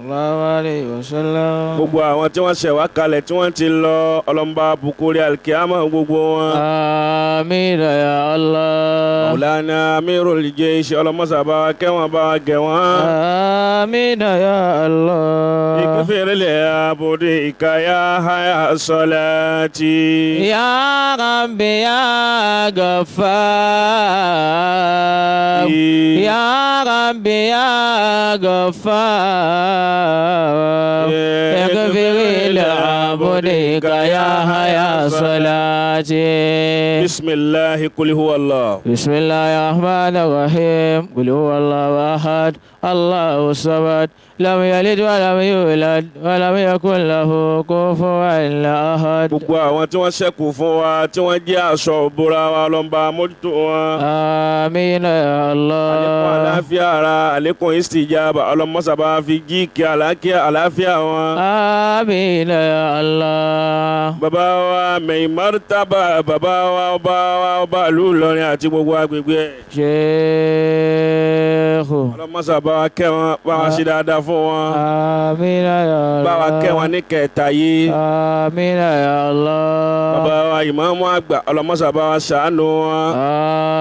Sallallahu alayhi wa sallam. gbogbo àwọn tí wọ́n ṣẹ̀ wá kalẹ̀ tí wọ́n ti lọ ọlọ́mọba bukuri alikiyama gbogbo wọn. Àmín ya Allah. Maulana Amirul Jaysh ọlọ́mọsà bá wa kẹ́wọ̀n bá wa gẹ̀ wọ́n. Àmín ya Allah. اغفر لعبدك يا حيا صلاتي يا ربي يا غفار يا ربي يا غفار اغفر لعبدك يا حيا صلاتي. بسم الله قل هو الله. بسم الله الرحمن الرحيم. قل هو الله أحد الله الصمد لم يلد ولم يولد ولم يكن له كفوا أحد. gbogbo àwọn tí wọ́n ṣẹ́kù fún wa tí wọ́n jẹ́ aṣọ òbúra wa lọ́nba mójútó wọn. آمين يا àlékún الله. àlàáfíà ara àlékún istijaba ọlọ́mọsàbá fi jíìkì àlàáfíà wọn. آمين يا الله. bàbá wa mẹ̀yìn mọ́tàbà bàbá wa ọba ìlú Ìlọrin àti gbogbo agbègbè ẹ̀. شيخ ọlọ́mọsàbá kẹ́ wọn bá wa ṣe dáadáa fún wọn. آمين يا bá wa kẹ́ wọn الله. ní kẹta yìí. آمين يا الله. bàbá wa ìmáàmù àgbà ọlọ́mọsàbá wa ṣàánú wọn.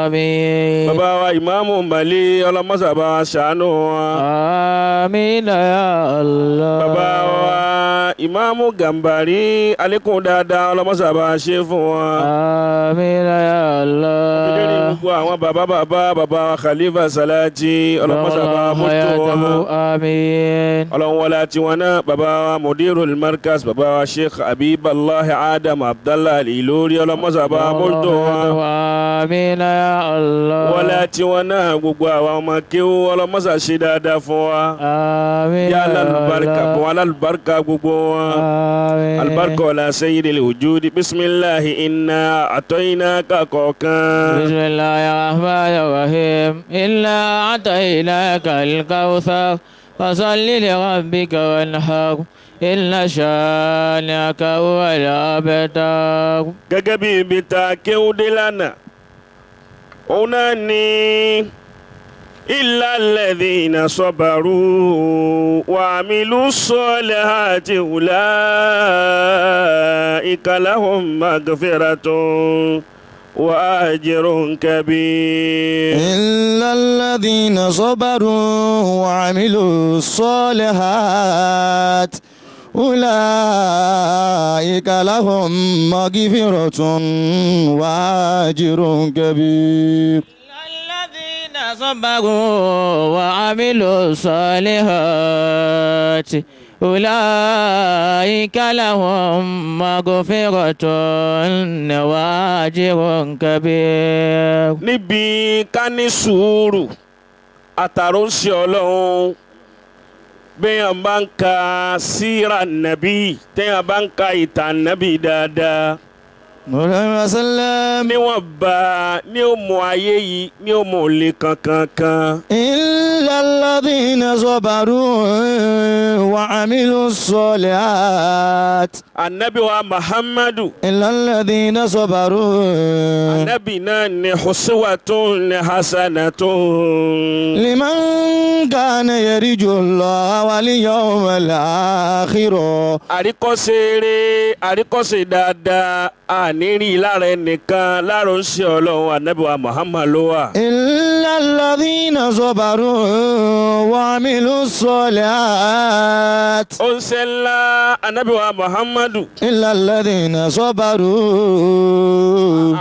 آمين. bàbá wa ìmáàmù Màlí ọlọ́mọsàbá wa ṣàánú wọn. آمين يا الله. bàbá wa ìmáàmù Gàmbàrí àlékún dáadáa ọlọ́mọsàbá ṣe fún wọn. آمين يا ìdílé الله. gbogbo àwọn bàbá wa Khalifa Salati ọlọ́mọsàbá mójútó wọn. آمين. ọlọ́run wọlé tiwọn náà bàbá wa Mudirul Markaz bàbá wa Sheikh Habiballahi Adam Abdallah Al-Ilori ọlọ́mọsàbá mójútó wọn. آمين يا الله. wọlé tiwọn náà gbogbo àwọn ọmọ kéwú ọlọ́mọsà ṣe dáadáa fún wa. آمين يا يا البركة الله. وعلى البركة قبوا آمين. البركة ولا سيد الوجود بسم الله إنا أعطيناك كوكا. بسم الله الرحمن الرحيم. إنا أعطيناك الكوثر فصل لربك وانحر إن شانئك هو الأبتر. gẹ́gẹ́ bí ibi tá a kéwúdé lánàá òun náà ni إلا الذين صبروا وعملوا الصالحات أولئك لهم مغفرة وأجر كبير. إلا الذين صبروا وعملوا الصالحات أولئك لهم مغفرة وأجر كبير. الذين صبروا وعملوا الصالحات أولئك لهم مغفرة وأجر كبير. níbi ká ní sùúrù àtàròsí ọlọ́run béèyàn bá ń ka síra nàbí téèyàn bá ń ka ìtàn nàbí dáadáa Muhammad sallam. níwọ̀n bá ní ó mọ ayé yìí ní ó mọ òlé kankan. إلا الذين صبروا وعملوا الصالحات. anabi wa Muhammadu إلا الذين صبروا anabi náà ní huswatun hasanatun. لمن كان يرجو الله واليوم الآخر. àríkọ́ṣe dáadáa àníri lára ẹnìkan lára ń ṣe ọlọ́run anabi wa Muhammad ló wà. إلا الذين صبروا وعملوا الصالحات. ó ń ṣe ńlá anabi wa Muhammadu. إلا الذين صبروا.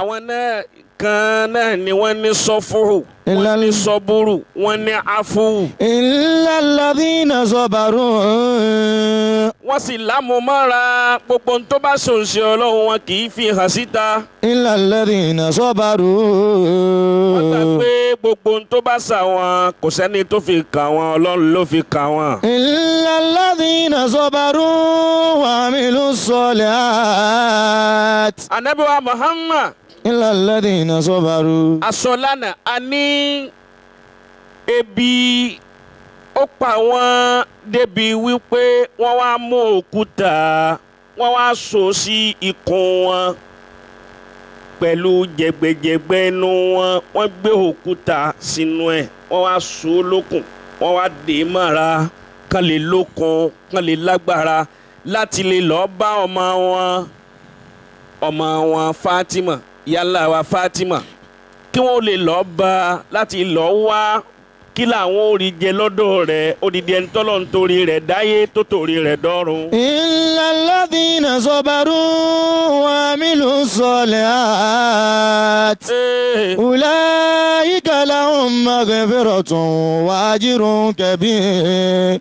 àwọn náà kan náà ni wọ́n ní sọ́fúrù wọ́n ní sọ́búrù wọ́n ní afúrù. إلا الذين صبروا. wọ́n sì lámúmọ́ra gbogbo ohun tó bá ṣòǹṣe ọlọ́run wọn kì í fi hàn síta. إلا الذين wọ́n gbà صبروا. pé gbogbo ohun tó bá ṣà wọn kò sẹ́ni tó fi kà wọ́n ọlọ́run ló fi kà wọ́n. إلا الذين صبروا وعملوا الصالحات. anabi wa Muhammad إلا الذين صبروا. asọ́lánà a ní ebi ó pa wọ́n débi wípé wọ́n wá mú òkúta wọ́n wá so sí ikùn wọn pẹ̀lú jẹgbẹjẹgbẹ inú wọn wọ́n gbé òkúta sínú ẹ̀ wọ́n wá so lókùn wọ́n wá dè é mọ́ra kan lè lókun kan lè lágbára láti lè lọ́ọ́ bá ọmọ wọn Fatima yálà wa Fatima kí wọ́n lè lọ́ọ́ bá láti lọ́ọ́ wá kí làwọn ò rí jẹ lọ́dọ̀ rẹ̀ odidi ẹni tọ́lọ́ nítorí rẹ̀ dáyé tó torí rẹ̀ dọ́run. Illal ladhina sabaru wa amilu solihat. Ulaika lahum maghfiratun wa ajrun kabir.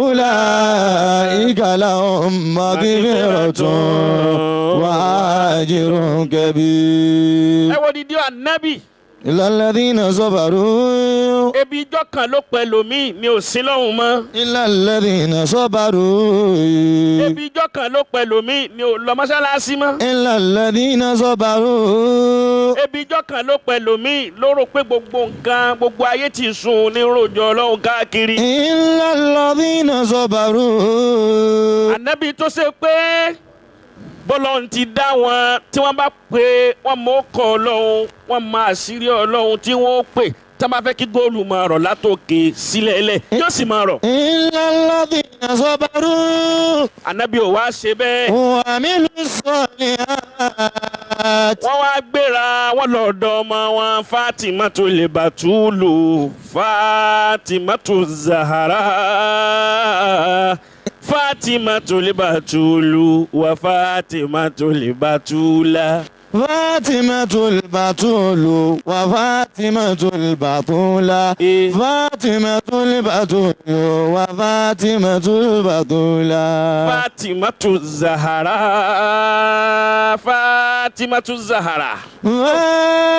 Ulaika lahum maghfiratun wa ajrun kabir. Ẹ wo dídí ànábì. Illal ladhina sabaru. Ebi ijọ́ kan ló pẹ́ lómi ni ò sí lọ́hùn mọ́. Illal ladhina sabaru. Ebi ijọ́ kan ló pẹ́ lómi ni ò lọ mọ́ṣáláṣí mọ́. Illal ladhina sabaru. Ebi ijọ́ kan ló pẹ́ lómi ló rò pé gbogbo nǹkan gbogbo ayé ti sùn ní rojọ́ Ọlọ́run káàkiri. Illal ladhina sabaru. Ànábì tó ṣe pé bọ́lọ́run ti dá wọn tí wọ́n bá pè wọ́n mọ̀ ọkọ̀ Ọlọ́run wọ́n máa àṣírí Ọlọ́run tí wọ́n pè tá a máa fẹ́ kí góòlù máa rọ̀ látòkè sílẹ̀ ẹlẹ̀ yóò sì máa rọ̀. Illal ladhina sabaru. Ànábì ò wá ṣe bẹ́ẹ̀. Wa amilu solihat. Wọ́n wá gbéra wọ́n lọ́dọ̀ ọmọ wọn Fatimatul Batulu Fatimatul Zahara Fatimatul Batulu wa Fatimatul Batula. Fatimatul Batulu wa Fatimatul Batula. Fatimatul Batulu wa Fatimatul Batula. Fatimatul Zahara Fatimatul Zahara.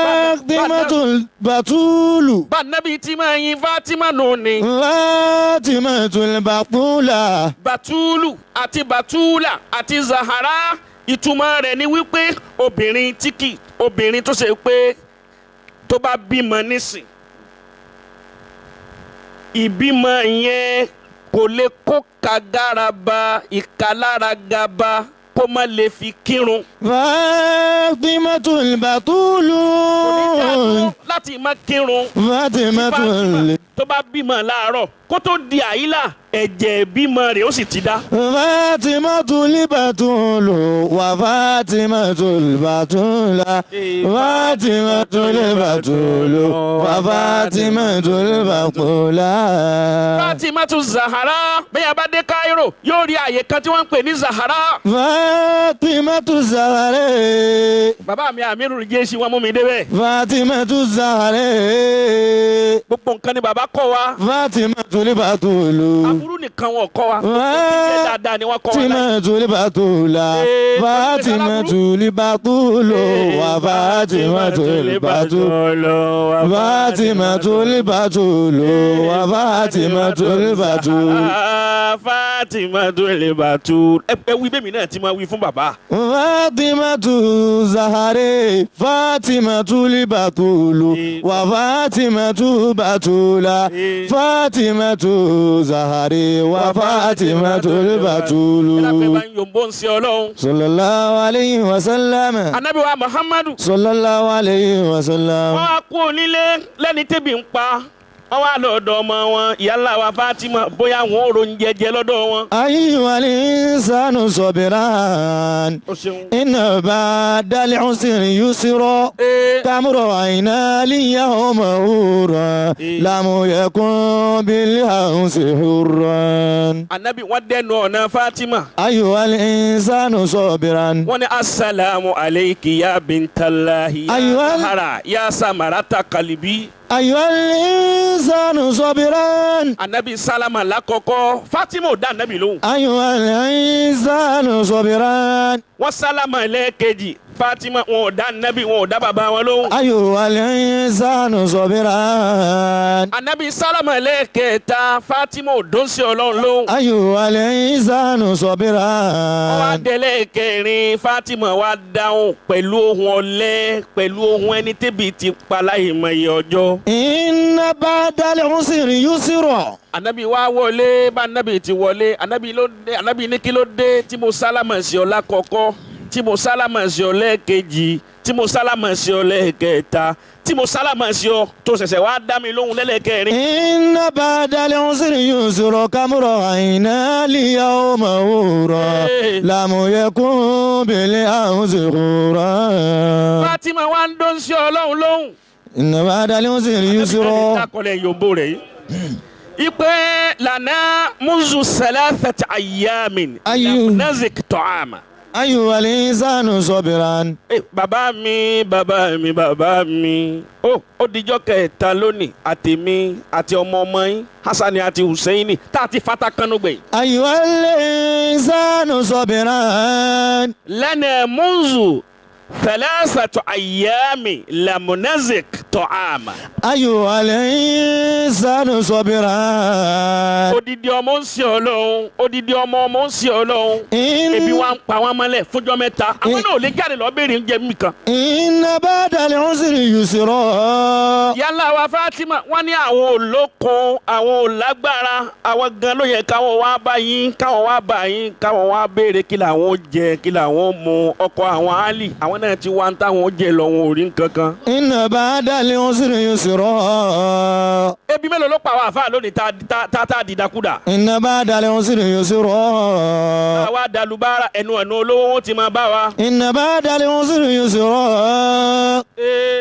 Fatimatul Batulu. Bá Nábì tí máa yin Fatima nù ni. Fatimatul Batula. Batulu àti Batula àti Zahara ìtumọ̀ rẹ̀ ni wípé obìnrin tó ṣe pé tó bá bímọ nísìn ìbímọ yẹn kò lè kó kagara ba ìkalára gaba kó má lè fi kírun. Fatimatul Batulu. Láti má kírun. Fatimatul. Tó bá bímọ láàárọ̀ kó tó di àyílà ẹ̀jẹ̀ bímọ rẹ̀ ó sì ti dá. Fatimatul Batulu wa Fatimatul Batula. Fatimatul Batulu wa Fatimatul Batula. Fatimatul Zahara bẹ́ẹ̀ bá dé Cairo yóò rí àyè kan tí wọ́n ń pè ní Zahara. Fatimatul Zahara. Bàbá mi Amiru Jésì wọn mú mi débẹ̀. Fatimatul Zahara. Gbogbo nǹkan ni bàbá kọ́ wa. Fatimatul Batulu. Aburú nìkan wọn kọ́ wa. Dáadáa ni wọ́n kọ́ wa láyé. Fatimatul Batula. Fatimatul Batulu wa Fatimatul Batulu. Fatimatul Batulu wa Fatimatul Batulu. Fatimatul Batulu. Ẹ wí bẹ́ẹ̀ mi náà ti máa wí fún bàbá. Fatimatul Zahara. Fatimatul Batulu wa Fatimatul Batula. Fatimatul Zahara wa Fatimatul Batulu. Sallallahu alayhi wa sallam. Ànábì wa Muhammadu. Sallallahu alayhi wa sallam. Wọ́n á kú onílé lẹ́ni tẹ́bi ń pa. Wọ́n wá lọ́dọ̀ ọmọ wọn ìyálà wa Fatima bóyá wọn ò ron jẹjẹ lọ́dọ̀ wọn. Ayyuhal insanu sabiran. Inna ba'dal usri yusra. Tamurru ayna liyawma hurra. Lam yakun bil hamsi hurran. Ànábì wọ́n dẹnu ọ̀nà Fatima. Ayyuhal insanu sabiran. Wọ́n ní assalamu alayki ya bintallahi ya Zahra ya samarata qalbi. Ayyuhal insanu sabiran. Ànábì sálámà lákọ̀ọ́kọ́ Fatima ò dá ànábì lóhùn. Ayyuhal insanu sabiran. Wọ́n sálámà lẹ́ẹ̀kejì Fatima wọn ò dá ànábì wọn ò dá bàbá wọn lóhùn. Ayyuhal insanu sabiran. Ànábì sálámà lẹ́ẹ̀kẹta Fatima ò dún sí Ọlọ́run lóhùn. Ayyuhal insanu sabiran. Wọ́n wá délé kẹrin Fatima wá dáhùn pẹ̀lú ohùn ọ̀lẹ pẹ̀lú ohùn ẹni tẹ́bi ti pa láì mọ iye ọjọ́. Inna ba'dal usri yusra. Ànábì wá wọlé bá ànábì ti wọlé ànábì ní kí ló dé tí mo sálámà sí ọ lákọ̀ọ́kọ́ tí mo sálámà sí ọ lẹ́ẹ̀kejì tí mo sálámà sí ọ lẹ́ẹ̀kẹta tí mo sálámà sí ọ tó ṣẹ̀ṣẹ̀ wá dá mi lóhùn lẹ́lẹ́kẹrin. inna ba'dal usri yusra kamra'ayna al-yawma hura lam yakun bil amsi ghura. Fatima wa ń dún sí ọlọ́run lóhùn. inna ba'dal usri yusra. ìdákọ̀lẹ̀ yòǹbó rẹ̀ yìí. ipe lana munzu salasati ayyamin lam nazik ta'ama. ayyuhal insanu sabiran. bàbá mi ó dijọ́ kẹta lónìí àtèmi àti ọmọ yín Hasani àti Husseini tá a ti fata kánú gbẹ̀yìn. ayyuhal insanu sabiran. lana munzu salasati ayyami lam nazik ta'ama. ayyuhal insanu sabiran. odidi ọmọ ń ṣe Ọlọ́run odidi ọmọ ń ṣe Ọlọ́run ebi wa ń pa wọn mọ́lẹ̀ fúnjọ́ mẹ́ta àwọn náà ò lè jáde lọ béèrè oúnjẹ mi kan. inna ba'dal usri yusra. yálà wa Fatima wọn ní àwọn olókun àwọn olágbára àwọn gan ló yẹ káwọn wá bá yín káwọn wá béèrè kí làwọn jẹ kí làwọn mu ọkọ àwọn Ali àwọn náà ti wá ń táwọn jẹ lọ wọn ò rí nǹkan kan. inna ba'dal usri yusra. ebi mélòó ló pa àwọn àfáà lónìí tá a dìdakúdà. inna ba'dal usri yusra. àwa dalubára ẹnu olówó wọn ti máa bá wa. inna ba'dal usri yusra.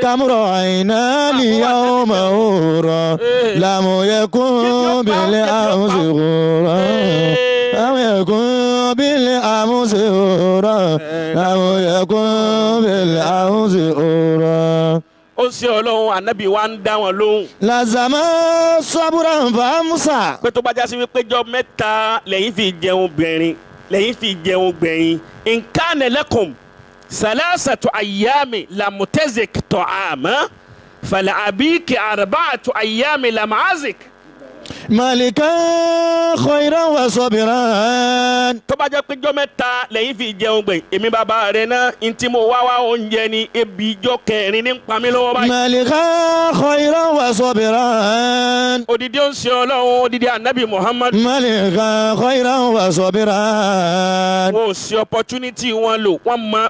kamra'ayna al-yawma hura lam yakun bil amsi ghura. lam yakun bil amsi ghura. lam yakun bil amsi ghura. ó ṣe Ọlọ́run ànábì wa ń dá wọn lóhùn. lazama sabran fa musa. pé tó bá já sí wípé jọ mẹ́ta lẹ́yìn fi jẹun gbẹ̀yìn nǹkan lakum salasatu ayyami lam tazik ta'ama fala abiki arba'atu ayyami lam azik. malikan khayran wa sabiran. tó bá jẹ́ pé jọ mẹ́ta lẹ́yìn fi jẹun gbẹ̀yìn èmi bàbá rẹ̀ náà ntí mo wá oúnjẹ ni ebi jọ kẹrin ní pamí lọ́wọ́ báyìí. malikan khayran wa sabiran. odidi ó ń ṣe Ọlọ́run odidi anabi Muhammad. malikan khayran wa sabiran. wọn ò sí opportunity wọn lò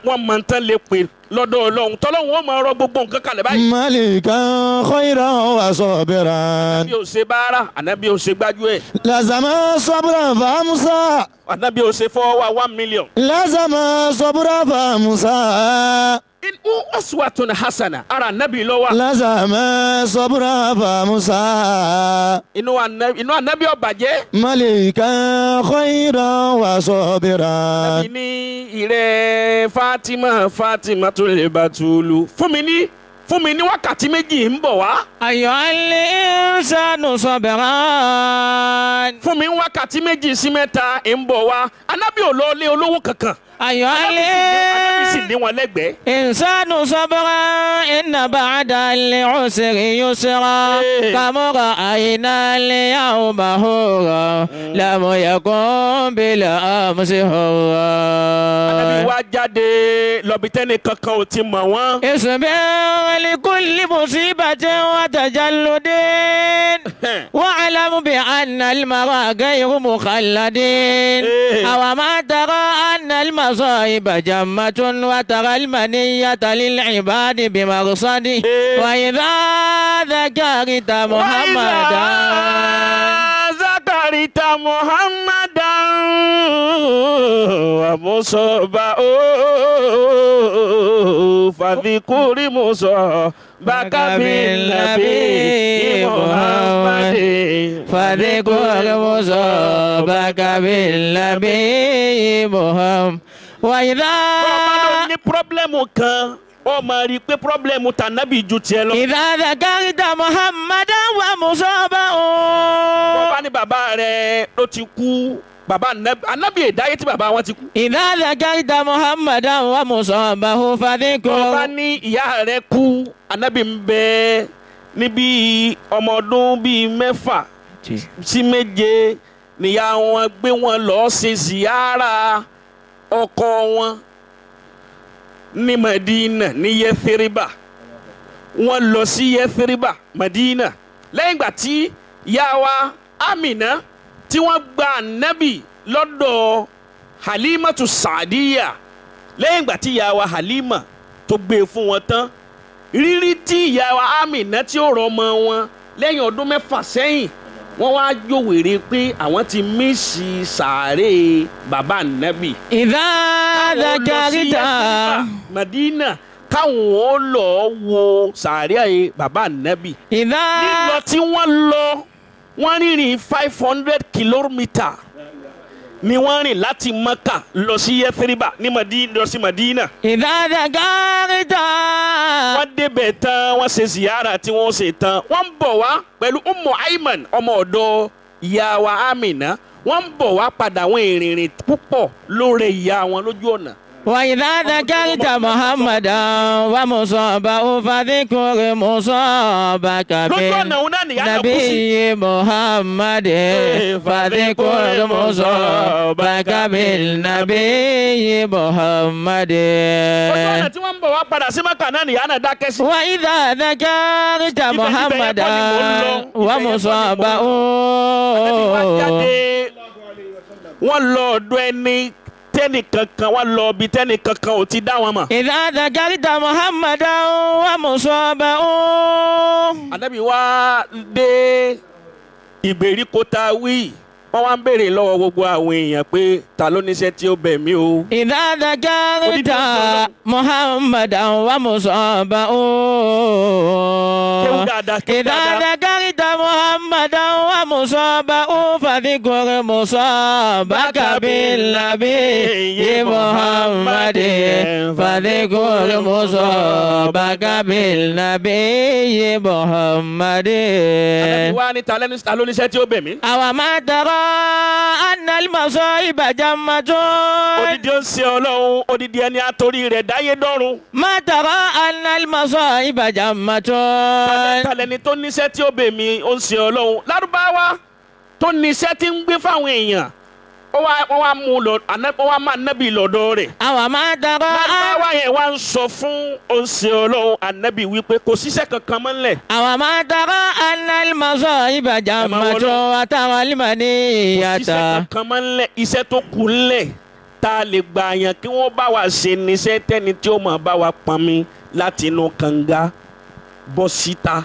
wọn mọ tán lè pè lọ́dọ̀ Ọlọ́run tọ́lọ́run wọn máa rọ gbogbo nǹkan kalẹ̀ báyìí. malikan khayran wa sabiran. anabi ò ṣe báárà anabi ò ṣe gbájú ẹ̀. lazama sabran fa musa. anabi ò ṣe fọwọ́ wa 1 million. lazama sabran fa musa. in uswatun hasana ara anabi ló wà. lazama sabran fa musa. inú anabi ó bàjẹ́. malikan khayran wa sabiran. anabi ní ìrẹ́ Fatima tó lè Batulu fún mi ní wákàtí méjì ń bọ̀ wá. ayyuhal insanu sabiran. fún mi ní wákàtí méjì sí mẹ́ta ń bọ̀ wá. anabi ò lọ lé olówó kankan. ayyuhal anabi sì ní wọn lẹ́gbẹ̀ẹ́. insanu sabiran inna ba'dal usri yusra kamra'ayna al-yawma hura lam yakun bil amsi hura. anabi wá jáde lọ́bi tẹ́ni kankan ò ti mọ̀ wọ́n. isbir likulli musibatin wa tajalludin wa'lam bi anna al-mara ghayru mukhalladin aw ma tara anna al-masa'iba jammatun wa tara al-maniyata lil-ibadi bimarsadi wa idha dhakarta Muhammadan wa musaba fadhkuri musa baka bil nabi Muhammad fadhkuri musa baka bil nabi Muhammad wa idha ní pírọ́blẹ́mù kan ó máa rí i pé pírọ́blẹ́mù tànàbì ju tiẹ̀ lọ. idha dhakarta Muhammadan wa musaba. wọ́n bá ní bàbá rẹ̀ ló ti kú bàbá anabi ìdáyé tí bàbá wọn ti kú. idha dhakarta Muhammadan wa musabahu fadhkur. wọ́n bá ní ìyá rẹ̀ kú anabi ń bẹ níbi ọmọ ọdún bíi 6 sí 7 níyà wọn gbé wọn lọ ṣe ziyara ọkọ wọn ní Madina ní Yethriba wọn lọ sí Yethriba Madina lẹ́yìn ìgbà tí ìyá wa Amina tí wọ́n gba anabi lọ́dọ̀ Halimatu Saadiya lẹ́yìn ìgbà tí ìyá wa Halima tó gbé fún wọn tán rírí tí ìyá wa Amina tí ó rọ ọmọ wọn lẹ́yìn ọdún 6 sẹ́yìn wọ́n wá jòwèrè pé àwọn ti mísì sàárè bàbá Ànábì. إذا ذكرت Madina káwọn ó lọ wo sàárè bàbá Ànábì. إذا lílọ tí wọ́n lọ wọ́n rìnrìn 500 kìlómítà ni wọ́n rìn láti Mẹ́kà lọ sí Yẹ́fíríbà ní Madina lọ sí Madina. إذا ذكرت wọ́n débẹ̀ tán wọ́n ṣe ziyara tí wọ́n ṣe tán wọ́n ń bọ̀ wá pẹ̀lú Ummu Ayman ọmọ ọ̀dọ̀ ìyá wa Amina wọ́n ń bọ̀ wá padà àwọn ìrìnrìn púpọ̀ lóore ìyá wọn lójú ọ̀nà. وإذا ذكرت محمدا ومصابه فذكر مصابك lójú ọ̀nà òun náà nìyá lọ kú sí. بالنبي محمد فذكر مصابك بالنبي محمد lójú ọ̀nà tí wọ́n ń bọ̀ wá padà sí Mẹ́kà náà nìyá náà dákẹ́ sí. وإذا ذكرت محمدا ومصابه wọ́n lọ ọ̀dọ̀ ẹni tẹ́nì kankan wọ́n lọ ibi tẹ́nì kankan ò ti dá wọn mọ̀. إذا ذكرت محمدا ومصابه Ànábì wá dé ìgbèríko tá a wí wọ́n wá ń béèrè lọ́wọ́ gbogbo àwọn èèyàn pé ta ló níṣẹ́ tí ó bẹ̀ mí o. إذا ذكرت محمدا ومصابه إذا ذكرت محمدا ومصابه فذكر مصابك بالنبي محمد فذكر مصابك بالنبي محمد Ànábì wá ní ta ló níṣẹ́ tí ó bẹ̀ mí. أو ما ترى أن المصائب جمة odidi ó ń ṣe Ọlọ́run odidi ẹni àtòrí rẹ̀ dáyé dọ́run. ما ترى أن المصائب جمة talẹni tó níṣẹ́ tí ó bẹ̀ mí ó ń ṣe Ọlọ́run Lárúbáwá tó níṣẹ́ tí ń gbé fáwọn èèyàn wọ́n wá mú lọ wọ́n wá máa Ànábì lọ́dọ̀ rẹ̀. أو ما ترى Lárúbáwá yẹn wá ń sọ fún ó ń ṣe Ọlọ́run Ànábì wípé kò síṣẹ́ kankan mọ́ ńlẹ̀. أو ما ترى أن المصائب جمة وترى المنية iṣẹ́ kankan mọ́ ńlẹ̀ iṣẹ́ tó kù ńlẹ̀ tá a lè gbà yàn kí wọ́n bá wa ṣe níṣẹ́ tẹ́ni tí ó máa bá wa pọnmi láti inú kànga bọ́ síta.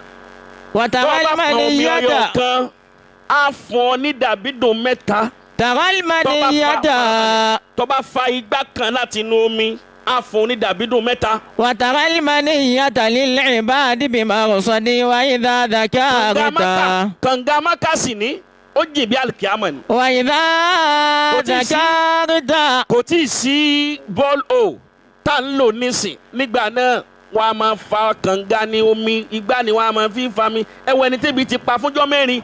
وترى tó bá pọn omi ọyọ المنية kan á fún ọ ní dàbídùn 3. ترى المنية tó bá fa igbá kan láti inú omi á fún ní dàbídùn 3. وترى المنية للعباد بمرصد وإذا ذكرت kànga Mákà sì ní ó jìn bí alikiyama ni. وإذا ذكرت kò tí ì sí bọ́ọ̀lù o tá ń lò nísìn nígbà náà wọ́n á máa fa kànga ní omi igbá ni wọ́n á máa fi fa mi ẹ̀wọ̀n ẹni tẹ́bi ti pa fúnjọ́ 4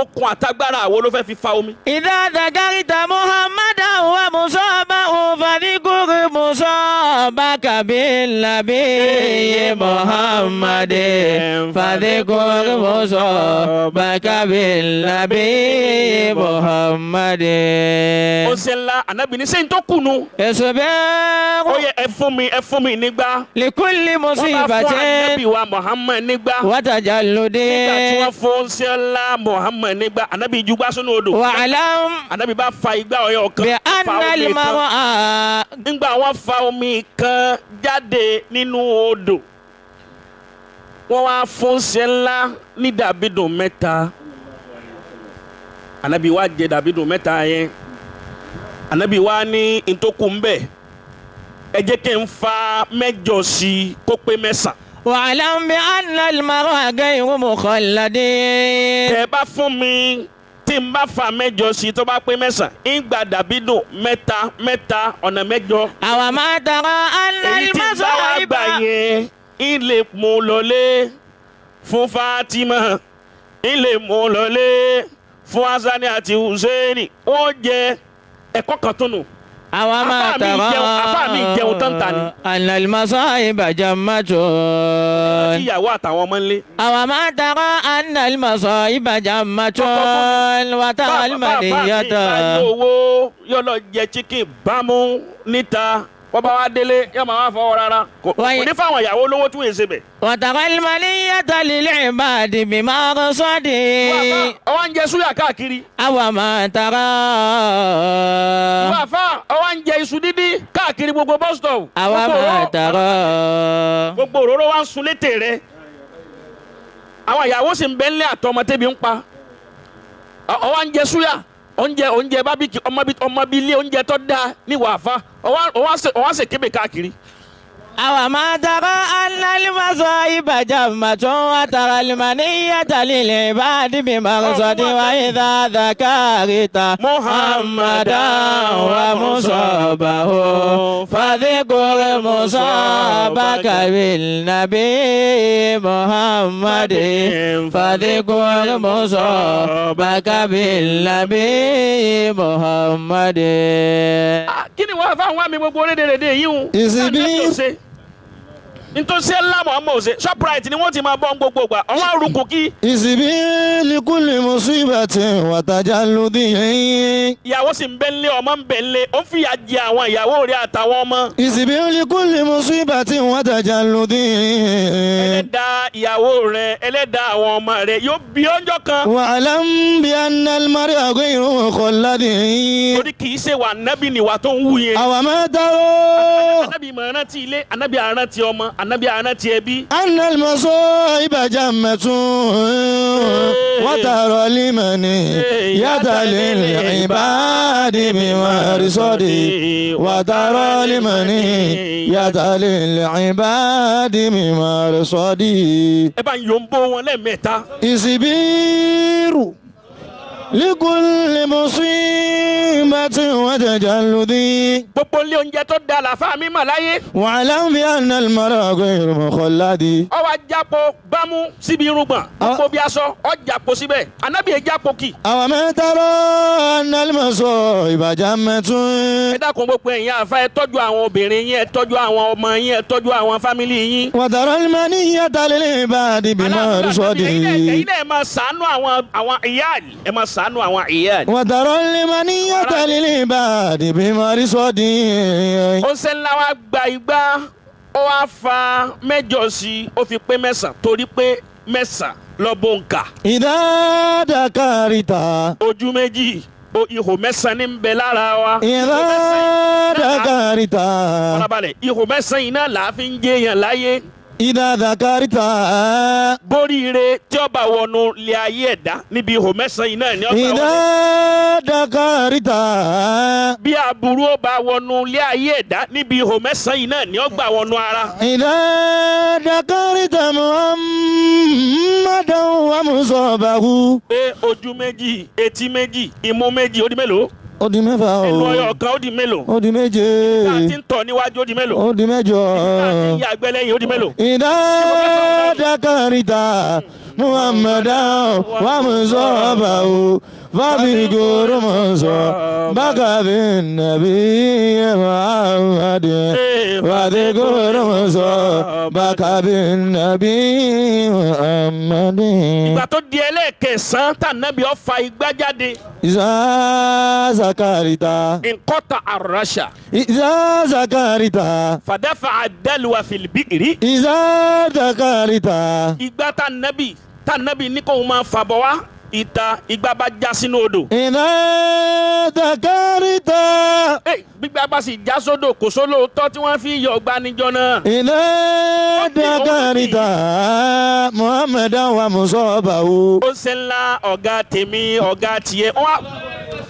okùn àtagbára àwo ló fẹ́ fi fa omi. إذا ذكرت محمدا ومصابه فذكر مصابك بالنبي محمد فذكر مصابك بالنبي محمد ó ṣe ńlá Ànábì ní sẹ́yìn tó kùnú. ó اصبر yẹ ẹ fún mi nígbà. لكل wọ́n bá fún مصيبة Ànábì wa Muhammad nígbà. وتجلد nígbà tí wọ́n fún ṣe ńlá Muhammad nígbà Ànábì jugbá sínú odò. واعلم Ànábì bá fa igbá ọyọ kan. بأن fa omi kan. المرأة nígbà wọ́n fa omi kan jáde nínú odò wọ́n wá fún ṣe ńlá ní dàbídùn 3. Ànábì wá jẹ dàbídùn 3 yẹn Ànábì wá ní ntòkù ńbẹ ẹ jẹ́ kí n fa 8 sí i kó pé 9. واعلم بأن المرأة غير مخلد tẹ́ bá fún mi tí n bá fa 8 sí i tó bá pé 9 ń gba dàbídùn 3 ọ̀nà 8. أو ما ترى أن èyí tí bá wá المصائب gbà yẹn ilé mú lọlé fún Fatima ilé mú lọlé fún Hasani àti Hussein wọ́n jẹ ẹ̀kọ́ kan tó nù. أو ما àfáà mi jẹun tán ta ni. ترى أن المصائب جمة ìyàwó àtàwọn ọmọ ńlé. أو ما ترى أن المصائب جمة وترى المنية bá owó yóò lọ jẹ chicken bámú níta wọ́n bá wá délé yóò máa wá fọwọ́ rárá kò ní fáwọn ìyàwó olówó tún èsè bẹ̀. وترى المنية للعباد بمرصد ọwọ́ ń jẹ súyà káàkiri. أو ما ترى ọwọ́ ń jẹ iṣu dídí káàkiri. káàkiri gbogbo bus stop. àwa máa tààrọ̀. gbogbo òróró wa ń sun létè rẹ. àwọn ìyàwó sì ń bẹ nílé àtọmọ tẹ́bi ń pa. ọwọ́ ń jẹ súyà oúnjẹ bábíkì ọmọ bíi ilé oúnjẹ tó dáa ní wàáfà ọwọ́ ṣe kébè káàkiri. àwa máa tààrọ̀ alálìmọ́sọ ìbàjẹ́ màtún àtàràlìmọ́ níyàtà lílẹ̀ ìbáàdì bí màrúsọ̀dí wáyé dáadáa káàríta. muhammadan wa musabahu fadhkur musabaka bil nabi muhammadin fadhkur musabaka bil nabi muhammadin. kí ni wọ́n fáwọn àmì gbogbo orédèrèdè yìí ń. ìsìbí. ntọ́sí ẹ̀lámọ̀ ọmọ ọ̀sẹ̀ Shoprite ni wọ́n ti máa bọ́ gbogbo gbà ọwọ́ àrùkù kí. ìsìbí likulli musibatin wa tajalludin. ìyàwó sì ń bẹ nílé ọmọ ń bẹ nílé ó fìyà jẹ àwọn ìyàwó rẹ̀ àtàwọn ọmọ. ìsìbí likulli musibatin wa tajalludin. ẹlẹ́dàá ìyàwó rẹ̀ ẹlẹ́dàá àwọn ọmọ rẹ̀ yóò bí ọjọ́ kan. wa'lam bi anna al-mar'a ghayru mukhalladin. torí kì í ṣe wà nábì níwà tó ń wú yẹn. àwa máa tààrọ̀. anabi mọ̀ rántí ilé anabi àrántí ọmọ anabi àrántí ẹbí. أن المصائب جمة وترى لمن يتلي العباد بمرصده وترى لمن يتلي العباد بمرصده. ẹ bá ń yombo wọn lẹ́ẹ̀mẹ́ta. اصبروا لكل مصيبة وتجلد. gbogbo ilé oúnjẹ tó da làfáà mi mà láyé. واعلم بأن المرء غير مخلد. ọwọ́ ajápo bámú síbi irùngbọ̀n gbogbo bí aṣọ ọjàpo síbẹ̀ anabi ẹ̀ jápo kì. أو ما ترى أن المصائب جمة. ẹ dákun gbogbo ẹ̀yin àfa ẹ tọ́jú àwọn obìnrin yín ẹ tọ́jú àwọn ọmọ yín ẹ tọ́jú àwọn fámìlì yín. وترى المنية للعباد بمرصده. ẹ̀yin náà ẹ máa ṣàánú àwọn ìyáàlì ẹ máa ṣàánú àwọn ìyáàlì. وترى المنية للعباد بمرصده. ó ṣe ńlá wa gba igbá ó wá fa mẹ́jọ sí i ó fi pé mẹ́sàn torí pé mẹ́sàn lọ bó ń kà. إذا ذكرت. ojú méjì ihò mẹ́sàn ní ń bẹ lára wa. إذا ذكرت. farabalẹ̀ ihò mẹ́sàn yìí náà làá fi ń jẹ́yàn láyé. إذا ذكرت. bóríire tí ọba wọnú lé ayé ẹ̀dá níbi ihò mẹ́sàn yìí náà ni ọba إذا wọnú. ذكرت. bí aburú ọba wọnú lé ayé ẹ̀dá níbi ihò mẹ́sàn yìí náà ni ọgbà wọnú ara. إذا ذكرت محمدا ومصابه. pé ojú méjì etí méjì imú méjì ó di mélòó. ó di mẹ́fà o. ẹnu ọyọ kan ó di mélòó. ó di méje. káàtì ń tọ̀ níwájú ó di mélòó. ó di mẹ́jọ. káàtì ń yàgbẹ́ lẹ́yìn ó di mélòó. إذا ذكرت محمدا ومصابه فاذكر مصابك بالنبي محمد. واذكر مصابك بالنبي محمد. ìgbà tó di ẹlẹ́ẹ̀kẹsàn-án tá nàbí ó fa igbá jáde. إذا ذكرت. nkọ́ta àràṣà. إذا ذكرت. fàdáfà àdàlùwà fìlbìrì. إذا ذكرت. ìgbà tá nàbí ní kò máa fàbọ̀ wá ìta ìgbà bá já sínú odò. إذا ذكرت. gbígbà bá sì já sódò kò sólóòótọ́ tí wọ́n fi yọ gbanijọ́ náà. إذا ذكرت محمدا ومصابه. ó ṣe ńlá ọ̀gá tèmi ọ̀gá tiẹ̀ wọ́n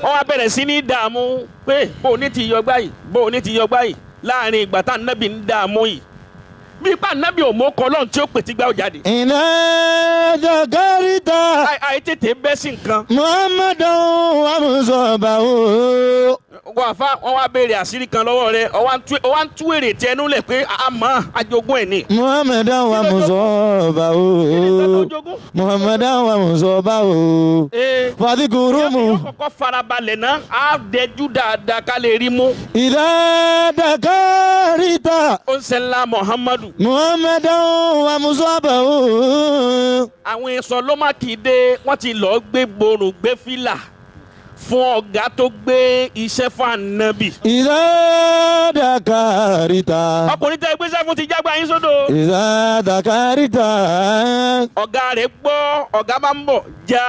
wá bẹ̀rẹ̀ sí ní dààmú pé bó o ní ti yọ gbá yìí bó o ní ti yọ gbá yìí láàrin ìgbà tá nàbì ń dààmú yìí bí ipá nàbì ò mọ́ kọ́ lọ́run tí ó pè tí gbá ò jáde. إذا ذكرت àì tètè bẹ́ sí nǹkan. محمدا ومصابه. wọ́n àfa wọ́n wá béèrè àṣírí kan lọ́wọ́ rẹ̀ ọwọ́ ń tú èrè tí ẹnu lẹ̀ pé àmọ́ àjogún ẹ̀ ni. محمدا ومصابه. محمدا ومصابه. فاذكروا yóò kọ́kọ́ farabalẹ̀ náà á dẹjú dáadáa ká lè rí mú. إذا ذكرت ó ń sẹ́ńlá Muhammadu. محمدا ومصابه. àwọn èso ló má kì í dé wọ́n ti lọ́ọ́ gbé borùn gbé fìlà fún ọ̀gá tó gbé iṣẹ́ fún ànábì. إذا ذكرت ọkùnrin tẹ́ gbéṣẹ́ fún ti jágbá yín sódò. إذا ذكرت ọ̀gá rẹ̀ gbọ́ ọ̀gá bá ń bọ̀ já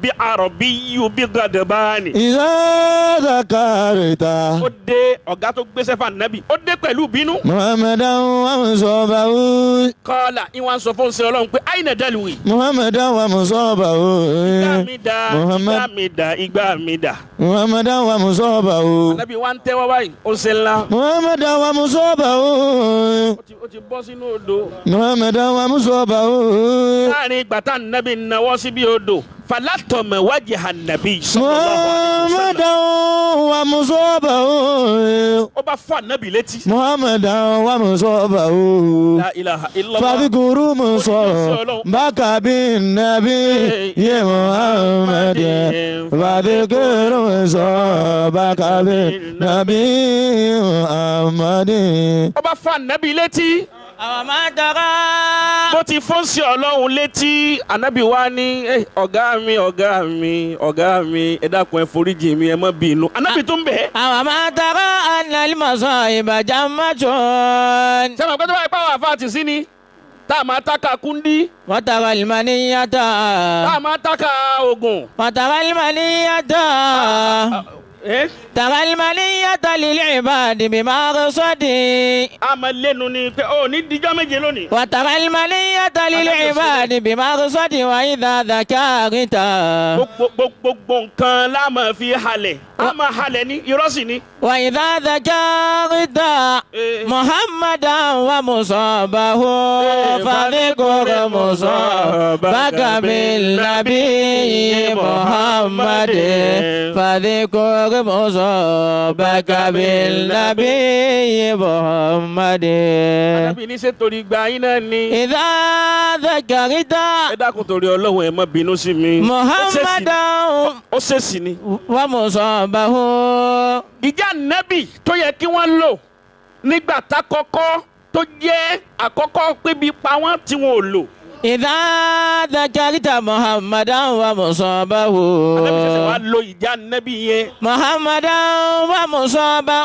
bí àròbí yìí bí gàdébáni. إذا ذكرت ó dé ọ̀gá tó gbéṣẹ́ fún ànábì ó dé pẹ̀lú bínú. محمدا ومصابه kọ́lá ìwọ̀n sọ fún ṣe ọlọ́run pé àyìnà dẹ́luwì. محمدا ومصابه ìgbà mi dà محمد ìgbà mi dà ìgbà mi dà. محمدا ومصابه ànábì wa ń tẹ́wọ́ báyìí ó ṣe ńlá. محمدا ومصابه ó ti bọ́ sínú odò. محمدا ومصابه láàrin ìgbà tá ànábì náwó síbi odò falatọ̀mọ̀ wájú ànábì sallallahu alaihi wasallam. محمدا ومصابه ó bá fọ́ ànábì létí. محمدا ومصابه la ilaha illallah. فاذكروا مصابك بالنبي يا محمد فاذكروا مصابك بالنبي محمد ó bá fọ́ ànábì létí. àwọn máa dára. bó ti fọ́n sí ọlọ́run létí ànábì wa ní ọ̀gá mi ọ̀gá mi ọ̀gá mi ẹ dákun ẹ foríjì mi ẹ má bínú ànábì tún bẹ̀. àwọn máa dára analimọ̀sán ìbàjá mọ́tún. sẹ́wọ̀n pé tó bá yẹ pàwọ́ àfáàtì sí ni tá a máa taka kúndí wọ́n tara ìmọ̀níyàtọ̀. tá a máa taka oògùn. wọ́n tara ìmọ̀níyàtọ̀. tara ìmọ̀níyàtọ̀ lílẹ̀ ìbàdí bí máa rọ sọ́ọ̀dì. a máa lẹ́nu ni pé ó ní díjọ́ méje lónìí. wọ́n tara ìmọ̀níyàtọ̀ lílẹ̀ ìbàdí bí máa rọ sọ́ọ̀dì wáyé dáadáa káàkiri. gbogbo nǹkan la máa fi halẹ̀ a máa halẹ̀ ní irọ́ sì ni. وإذا ذكرت محمدا ومصابه فذكر مصابك بالنبي محمد فذكر مصابك بالنبي محمد. ànábì ní ṣe torí gba yín náà ni. إذا ذكرت ẹ dákun torí ọlọ́run ẹ má bínú sí mi. محمدا ó ṣèṣì ni. ومصابه. ìjà nẹ́bì tó yẹ kí wọ́n lò nígbà tá kọ́kọ́ tó jẹ́ àkọ́kọ́ pébi pa wọ́n tí wọ́n ò lò. إذا ذكرت محمدا ومصابه ànábì ṣẹ̀ṣẹ̀ wá lo ìjà nẹ́bì yẹn. محمدا ومصابه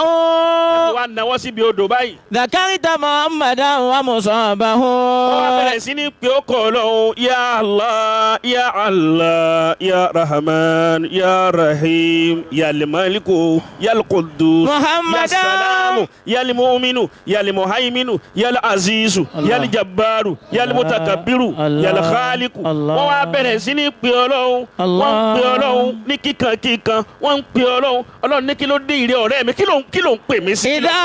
wá náwó síbi odò báyìí. ذكرت محمدا ومصابه wọ́n wá bẹ̀rẹ̀ sí ní pé ó kọ̀ ọlọ́run ya Allah ya Allah ya Rahman ya Rahim ya Maliku ya Qudus ya محمدا Salamu ya Mu'minu ya Muhaiminu ya Azizu ya Jabbaru ya Mutakabbiru ya Khaliku. wọ́n wá bẹ̀rẹ̀ sí ní pé ọlọ́run wọ́n ń pé ọlọ́run ní kíkan wọ́n ń pé ọlọ́run ní kí ló dé ìrẹ́ ọ̀rẹ́ mi kí ló ń pè mí sí. إذا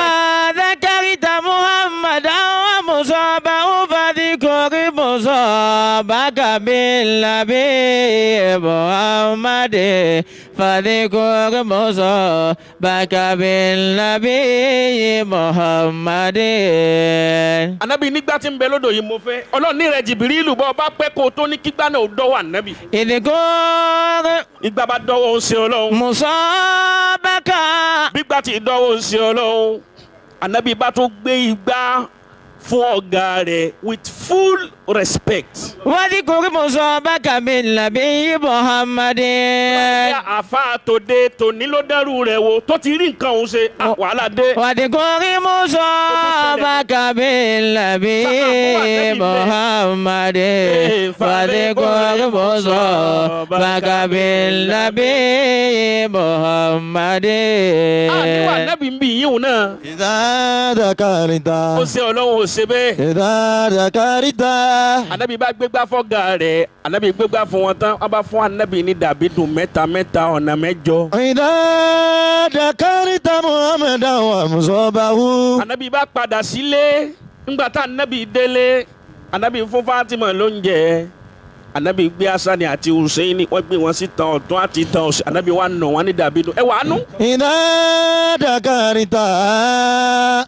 ذكرت محمدا ومصابه فذكر مصابك بالنبي محمد فذكر مصابك بالنبي محمد. ànábì nígbà tí ń bẹ lódò yìí mo fẹ́ ọlọ́run ní rẹ̀ Jìbìrìlù bọ́ ọba pẹ́ kó o tó ní kígbà náà ó dọ́wọ́ ànábì. اذكر ìgbà bá dọ́wọ́ ń ṣe ọlọ́run. مصابك gbígbà tí ìdánwò ń ṣe ọlọ́run ànábì bá tó gbé igbá fún ọ̀gá rẹ̀ with full respect. واذكر مصابك بالنبي محمد. àfa tòde tòní ló dẹ́rù rẹ̀ wo tó ti rí nǹkan òun ṣe wàhálà dé. واذكر مصابك بالنبي محمد. واذكر مصابك بالنبي محمد. àníwá ànábì ń bí yíwùn náà. إذا ذكرت ó ṣe ọlọ́run ò ṣe bẹ́ẹ̀. إذا ذكرت ànábì bá gbégbá fọ́gà rẹ̀ ànábì gbégbá fún wọn tán wọ́n bá fún ànábì ní dàbídùn mẹ́ta ọ̀nà mẹ́jọ. إذا ذكرت محمدا ومصابه ànábì bá padà sílé ńgbà tá ànábì délé ànábì fún Fatima lóúnjẹ ànábì gbé Hasani àti Hussein wọ́n gbé wọn sí tan ọ̀tún àti tan òsì ànábì wà nà wọ́n ní dàbídùn ẹ wàá nú. إذا ذكرت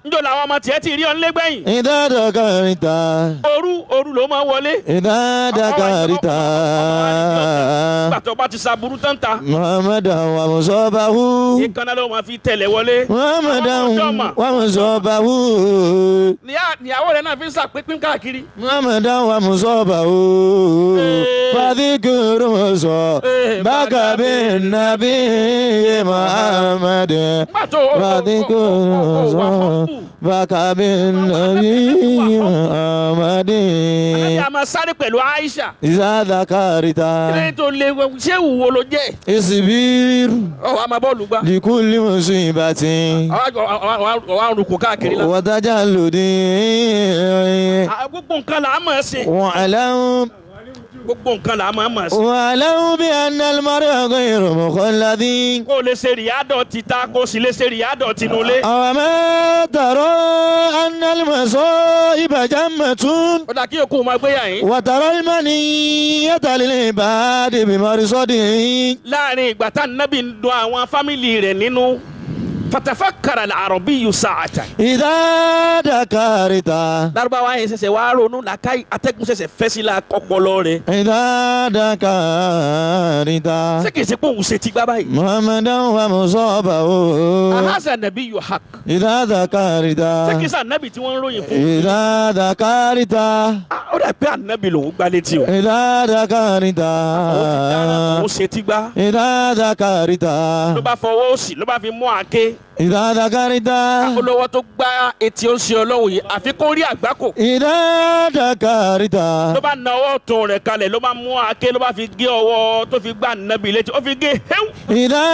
njọ́ làwọn ọmọ tiẹ̀ ti rí ọ nílẹ́gbẹ̀yìn. إذا ذكرت òru ló máa wọlé. إذا ذكرت gbàtọ̀ bá ti sàbúrú tán ta. محمدا ومصابه ìkànnà ló máa fi tẹ̀lé wọlé. محمدا ومصابه níyàwó rẹ̀ náà fi ń sàpépín káàkiri. محمدا ومصابه فاذكر مصابك بالنبي محمد فاذكر مصابك بالنبي محمد a máa sáré pẹ̀lú Aisha. إذا ذكرت kílẹ̀ tó lé ṣé ìwúwo ló jẹ́. اصبر ọwọ́ a máa bọ́ọ̀lù gbá. لكل مصيبة ọwọ́ àrùkù káàkiri la. وتجلد gbogbo nǹkan là á máa ṣe. واعلم gbogbo nǹkan là á máa ṣe. واعلم بأن المرء غير مخلد kó o lè ṣe rìádọ̀ títa kó o sì lè ṣe rìádọ̀ tinúlé. أوما ترى أن المصائب جمة ó dà kí òkú máa gbéyà yín. وترى المنية للعباد بمرصده láàrin ìgbà tá nábì ń dun àwọn fámìlì rẹ̀ nínú. fatafakkara al-arabiyyu sa'atan. إذا ذكرت lárúbáwá yẹn ṣẹ̀ṣẹ̀ wá ronú làákàyè atẹ́gùn ṣẹ̀ṣẹ̀ fẹ́ sí la ọpọlọ rẹ̀. إذا ذكرت ṣé kìí ṣe pé òun ṣe ti gbá báyìí. محمدا ومصابه ahasa nabiyyu haqq. إذا ذكرت ṣé kìí ṣe ànábì tí wọ́n ń ròyìn fún. إذا ذكرت ó dà pé ànábì lòún gbá létí o. إذا ذكرت òun ṣe ti gbá. إذا ذكرت ló bá fọwọ́ òsì ló bá fi mú àáké. إذا ذكرت olówó tó gbá etí ó ń ṣe ọlọ́run yìí àfi kó rí àgbákò. إذا ذكرت ló bá na ọwọ́ ọ̀tún rẹ̀ kalẹ̀ ló bá mú àáké ló bá fi gé ọwọ́ tó fi gbá ànábì létí ó fi gé héw. إذا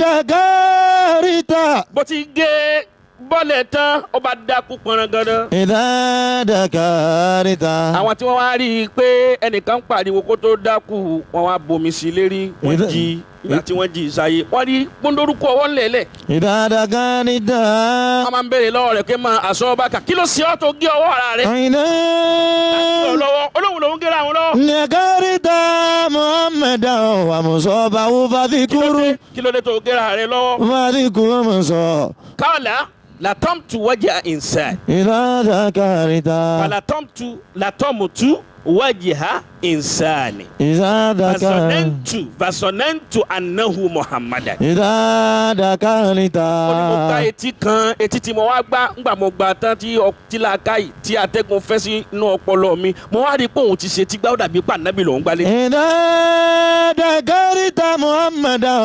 ذكرت bó ti gé bọ́lẹ̀ tán ó bá dákú pọnrangandan. إذا ذكرت àwọn tí wọ́n wá rí i pé ẹnìkan pariwo kó tó dákú wọ́n wá bomi sí lérí wọ́n jí ìgbà tí wọ́n jí ìsáyé wọ́n rí pọ́ńdórúkọ ọwọ́ ńlẹ̀ẹ́lẹ̀. إذا ذكرت wọ́n máa ń béèrè lọ́wọ́ rẹ̀ pé máa àṣọ ọba kà kí ló ṣe ọ́ tó gé ọwọ́ ara rẹ̀. إذا olóhùn lòún gé àwọn lọ́wọ́. ذكرت محمدا ومصابه فاذكر kí ló dé tó gé ara rẹ̀ lọ́wọ́. فاذكر مصابه kọ́ọ̀lá latamtu wajha insan. إذا ذكرت latamtu wajha insani. إذا ذكرت fasonentu annahu muhammadan. إذا ذكرت ó ní mo gba etí kan etí tí mo wá gbá ńgbà mo gbà tán tí làákàyè tí atẹ́gùn fẹ́ sí inú ọpọlọ mi mo wá rí i pé òun ti ṣe tí gbá ó dàbí pàǹdàbí lòún gbálẹ̀. إذا ذكرت محمدا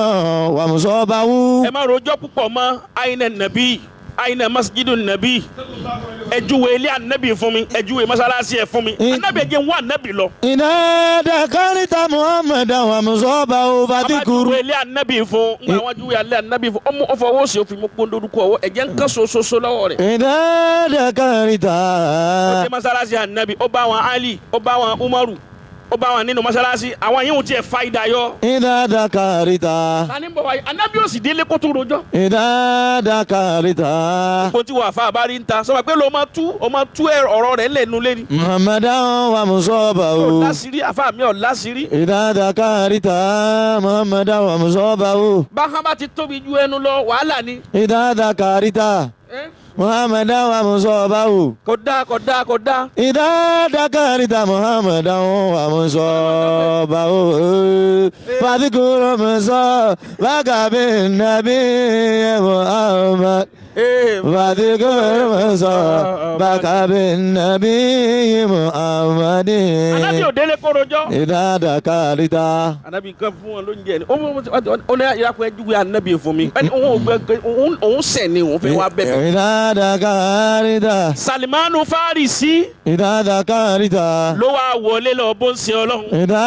ومصابه ẹ má rojọ́ púpọ̀ mọ́ àyìnà nàbí àyìnà masjidu nàbí ẹ júwe ilé ànábì fún mi ẹ júwe mọ́sálásí ẹ fún mi ànábì ẹ jẹ́ n wá ànábì lọ. إذا ذكرت محمدا ومصابه a bá فاذكر júwe ilé ànábì fún ngbà wọn júwe ilé ànábì fún ó fọwọ́ sí òfin mú pọ́ńdórúkọ ọwọ́ ẹ̀jẹ̀ ń kán sososo lọ́wọ́ rẹ̀. إذا ذكرت ó dé mọ́sálásí ànábì ó bá wọn Ali ó bá wọn Umaru ó bá wọn nínú mọ́sálásí àwọn yìí ò tiẹ̀ fa ìdá yọ. إذا ذكرت tani ń bọ̀ wáyé ànábì ò sì délé kó tó rojọ́. إذا ذكرت kó tí wàá fa àbárí ń ta sọ pé ló máa tú ọ̀rọ̀ rẹ̀ lẹ́nu lẹ́ni. محمدا ومصابه ọ̀ lásìrí àfa mi ọ̀ lásìrí. إذا ذكرت محمدا ومصابه bákan bá ti tóbi ju ẹnu lọ wàhálà ni. إذا ذكرت محمدا ومصابه kò dá. إذا ذكرت محمدا ومصابه فاذكر مصابك بالنبي محمد فاذكر مصابك بالنبي محمد Ànábì ò délé kó rojọ́. إذا ذكرت Ànábì kan fún wọn lóúnjẹ ni ó ní ìyàpọ̀ ẹjúwe ànábì fún mi òun sẹ̀ ni òun fẹ́ wá bẹ̀bẹ̀. إذا ذكرت Salimanu Farisi إذا ذكرت ló wá wọlé lọ bó ń ṣe ọlọ́run. إذا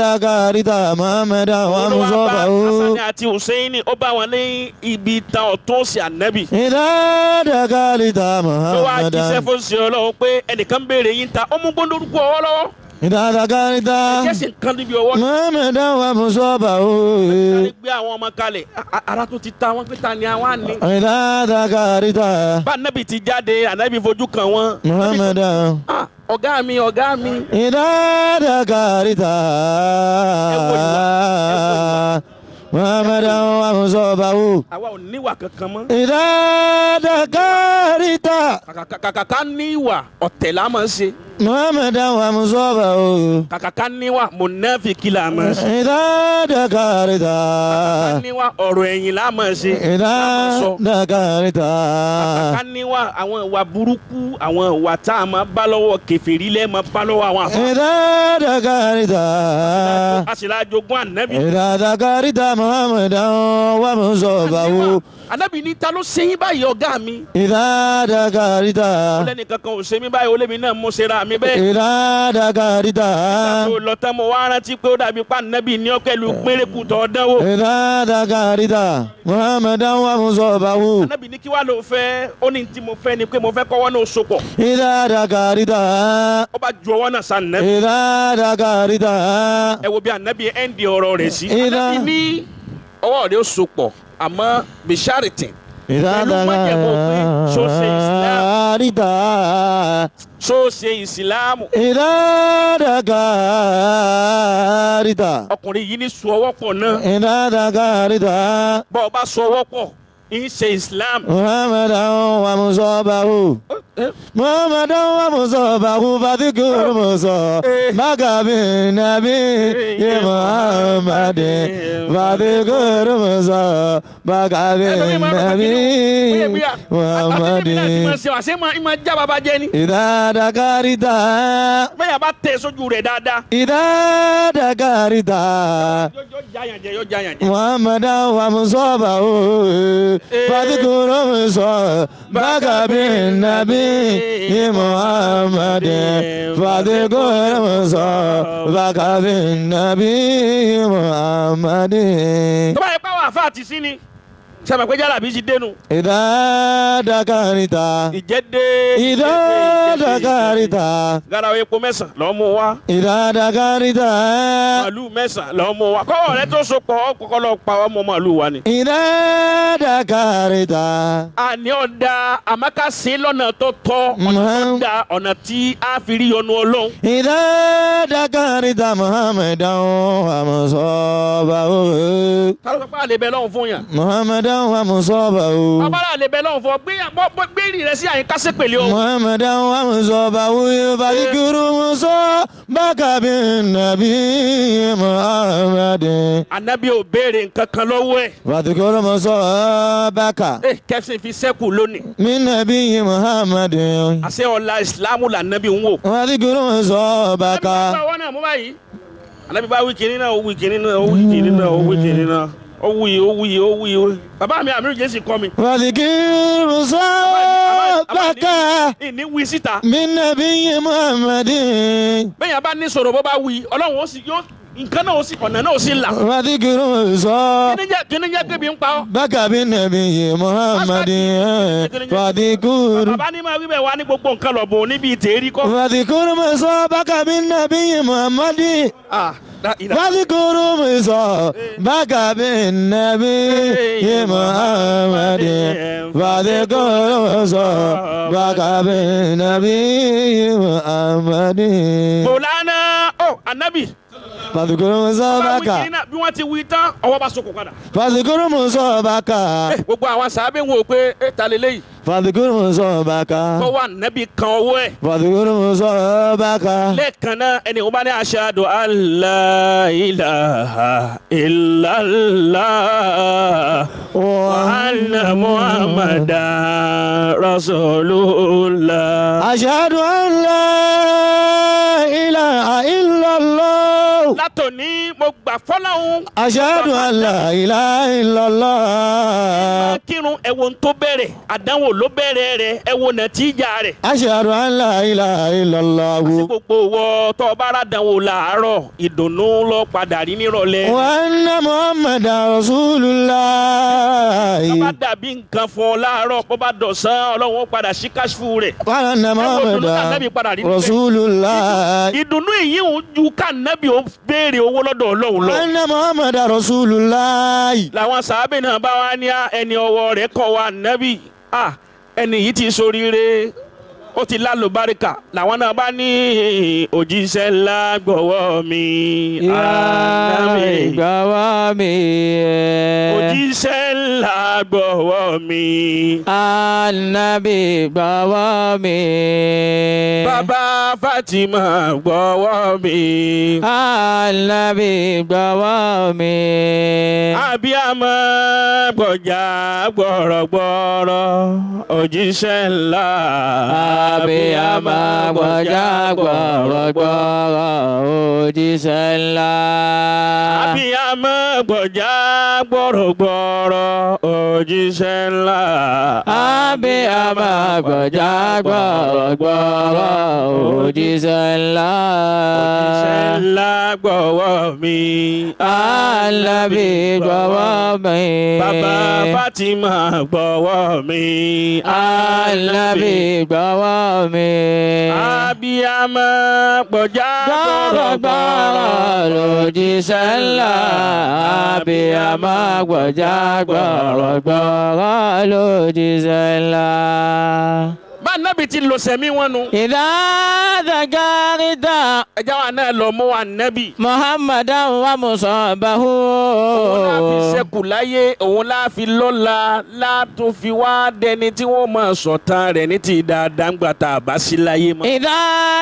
ذكرت محمدا ó ló wá bá ومصابه Hasani àti Hussein ó bá wọn ní ibi ìtàn ọ̀tún sí ànábì. إذا ذكرت ló wá jíṣẹ́ محمدا fún ṣe ọlọ́run pé ẹnìkan béèrè yín ta ó mú gbóndórúkọ ọwọ́ lọ́wọ́. إذا ذكرت jẹ́sì nǹkan níbi ọwọ́. محمدا ومصابه Sáré gbé àwọn ọmọ kalẹ̀ ara tó ti ta wọn pé ta ni àwọn àní. إذا ذكرت bá ànábì ti jáde ànábì fojú kan wọn. محمدا ọ̀gá mi ọ̀gá mi. إذا ذكرت محمدا ومصابه àwa ò níwà kankan mọ́. إذا ذكرت kàkà ní ìwà ọ̀tẹ̀ la máa ń ṣe. محمدا ومصابه kàkà ká níwà mùnáfíkí là máa ṣe. إذا ذكرت ká níwà ọ̀rọ̀ ẹ̀yìn là máa ṣe. إذا ذكرت ká níwà àwọn ìwà burúkú àwọn ìwà tá a máa bá lọ́wọ́ kèfèrí lẹ́ẹ̀ máa bá lọ́wọ́ àwọn àfa. إذا ذكرت a sì la jogún ànábì. إذا ذكرت محمدا ومصابه ànábì ní ta ló ṣe yín báyìí ọ̀gá mi. إذا ذكرت ó lẹ́ni kankan ò ṣe mí báyìí ó lé mi náà mo ṣe ra mi bẹ́ẹ̀. إذا ذكرت tó lọ tán mo wá rántí pé ó dàbí pa ànábì ní ọ̀kẹ́lu pérékù tó dánwò. إذا ذكرت محمدا ومصابه ànábì ní kí wàá ló fẹ́ ó ní tí mo fẹ́ ni pé mo fẹ́ kọ́wọ́ náà sopọ̀. إذا ذكرت ó bá ju ọwọ́ náà sàn nẹ́bí. إذا ذكرت ẹ wo bí ànábì ẹ̀ǹdì ọ̀rọ̀ rẹ̀ sí. Ìdá. ànábì ní ọwọ́ rẹ̀ ó sopọ̀ àmọ́ bishariti إذا pẹ̀lú májẹ̀mú pé ṣó ṣe ìsìlámù. ذكرت ṣó ṣe ìsìlámù. إذا ذكرت ọkùnrin yìí ní sọ ọwọ́ pọ̀ náà. إذا ذكرت bọ́ ọ bá sọ ọwọ́ pọ̀ ń ṣe ìsìlámù. محمدا ومصابه محمدا ومصابه فذكر مصابك بالنبي محمد فذكر مصابك بالنبي محمد إذا ذكرت bẹ́ẹ̀ bá tẹ̀ sójú rẹ̀ dáadáa. إذا ذكرت yóò jáyàn jẹ. محمدا ومصابه فاذكر مصابك بالنبي محمد فاذكر مصابك بالنبي محمد tó bá yẹ pé àwọn àfa àti sí ni sẹ́mi pé jálàbí ti dénú. إذا ذكرت ìjẹ́ dé. إذا ذكرت garawo epo mẹ́sàn-án lọ́ọ́ mú wa. إذا ذكرت màálù mẹ́sàn-án lọ́ọ́ mú wa. kọ́wọ́ rẹ tó so pọ̀ ọ́ kọ́kọ́ lọ pa ọmọ màálù wa ni. إذا ذكرت àní ọ̀dà àmàkà sí lọ́nà tó tọ́ ọ̀nà tó da ọ̀nà tí a fi rí ọnu ọlọ́run. إذا ذكرت محمدا ومصابه kálọ̀ sọ pé àlè bẹ lọ́hùn fún yàn. محمدا ومصابه abala àlè bẹ lọ́hùn fún ọ gbérí rẹ sí àyíká sépèlé o. محمدا ومصابه فذكر مصابك بالنبي محمد ànábì ò béèrè nǹkan kan lọ́wọ́ ẹ̀. فذكر مصابك kẹ́sìn fi sẹ́kù lónìí. من نبي محمد àṣẹ ọ̀la ìsìlámù làǹnàbì ń wò. وذكر مصابك ànábì náà mú báyìí. ànábì bá wí kìíní náà ó wí kìíní náà ó wí kìíní náà ó wí kìíní náà ó wí. bàbá mi àmì jésì kọ́ mi. وذكر مصابك ìní wí síta. من نبي محمد bẹ́ẹ̀ yẹn bá ní sọ̀rọ̀ bó bá wí ọlọ́run ó sì yóò nǹkan náà ó sì ọ̀nà náà ó sì là. وذكر مصابك kíni jẹ́ pé bí ń pa ọ́. بالنبي محمد وذكر bàbá ní máa wí bẹ́ẹ̀ wá ní gbogbo nǹkan lọ́bọ̀ níbi ìtẹ̀rí kọ́. وذكر مصابك بالنبي محمد وذكر مصابك بالنبي محمد وذكر مصابك بالنبي محمد mọ̀lánà ọ̀ ànábì. فذكر مصابك bí wọ́n ti wí tán ọwọ́ bá sọkò padà. فذكر مصابك gbogbo àwọn sàábẹ̀ ń wò pé ta lélẹ́yìí. فذكر مصابك tó wà nábì kan ọwọ́ ẹ̀. فذكر مصابك lẹ́ẹ̀kan náà ẹni wọ́n bá ní ashadu alla ilaha illallah wa anna muhammadan rasulullah. أشهد أن لا إله إلا الله látòní mo gbà fọ́láhùn. أشهد أن لا إله إلا الله kírun ẹ̀wọ̀n tó bẹ̀rẹ̀ àdánwò ló bẹ̀rẹ̀ rẹ̀ ẹ̀wọ̀n nàtíjà rẹ̀. أشهد أن لا إله إلا àti الله gbogbo wọ tó o bá rà dánwò làárọ̀ ìdùnnú lọ padà rí nírọ̀lẹ́. وأن محمد رسول tó bá الله dàbí nǹkan fún ọ láàárọ̀ bó bá dọ̀sán ọlọ́run ó padà sí káṣífù rẹ̀. وأن محمد رسول الله ìdùnnú yìí ń ju kánábì ó béèrè owó lọ́dọ̀ ọlọ́run lọ. وأن محمد رسول الله làwọn sàábẹ̀ náà bá wá ní ẹni ọwọ́ rẹ̀ kọ́ wa nábì ẹni yìí ti ṣoríire ó ti lálùbáríkà làwọn náà bá ní òjíṣẹ́ ńlá gbọ́wọ́ mi. Ànábì gbọ́wọ́ mi. Òjíṣẹ́ ńlá gbọ́wọ́ mi. Ànábì gbọ́wọ́ mi. Bàbá Fatima gbọ́wọ́ mi. Ànábì gbọ́wọ́ mi. Abiyamọ gbọ̀jà gbọ̀rọ̀gbọ̀rọ̀ òjíṣẹ́ ńlá. Abiyamọ gbọ̀jà gbọ̀rọ̀gbọ̀rọ̀ òjíṣẹ́ ńlá. Abiyamọ gbọ̀jà gbọ̀rọ̀gbọ̀rọ̀ òjíṣẹ́ ńlá. Abiyamọ gbọ̀jà gbọ̀rọ̀gbọ̀rọ̀ òjíṣẹ́ ńlá. Òjíṣẹ́ ńlá gbọ́wọ́ mi. Ànábì gbọ́wọ́ mi. Bàbá Fatima gbọ́wọ́ mi. Ànábì gbọ́wọ́ mi. Abiyamọ gbọ̀jà gbọ̀rọ̀gbọ̀rọ̀ lòjíṣẹ́ ńlá. Abiyamọ gbọ̀jà gbọ̀rọ̀gbọ̀rọ̀ lòjíṣẹ́ ńlá. bá nábì ti lọ sẹ̀mí wọn nu. Ìdá zakarita ẹja wa náà lọ mú wa nábì. Muhammadan wa musabahu. òun la fi ṣẹ́kù láyé òun la fi lọ́la látún fi wá dẹni tí wọ́n máa sọ̀tàn rẹ̀ ní ti dáadáa ń gbà tá a bá sí láyé mọ́. Ìdá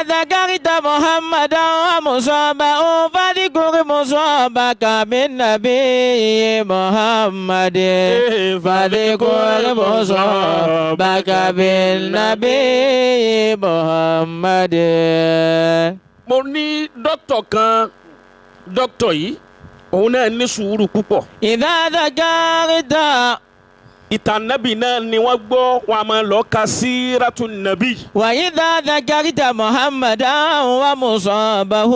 zakarita Muhammadan wa musabahu. Fadikuri musabaka min nabiyyi Muhammadin. Fadikuri musabaka min nabiyyi Muhammadin. mo ní dókítà kan dókítà yìí òun náà ní sùúrù púpọ̀. Ìdá zakarita. ìtàn nábì náà ni wọ́n gbọ́ wọn a máa lọ ka sírátù nábì. وإذا ذكرت محمدا ومصابه.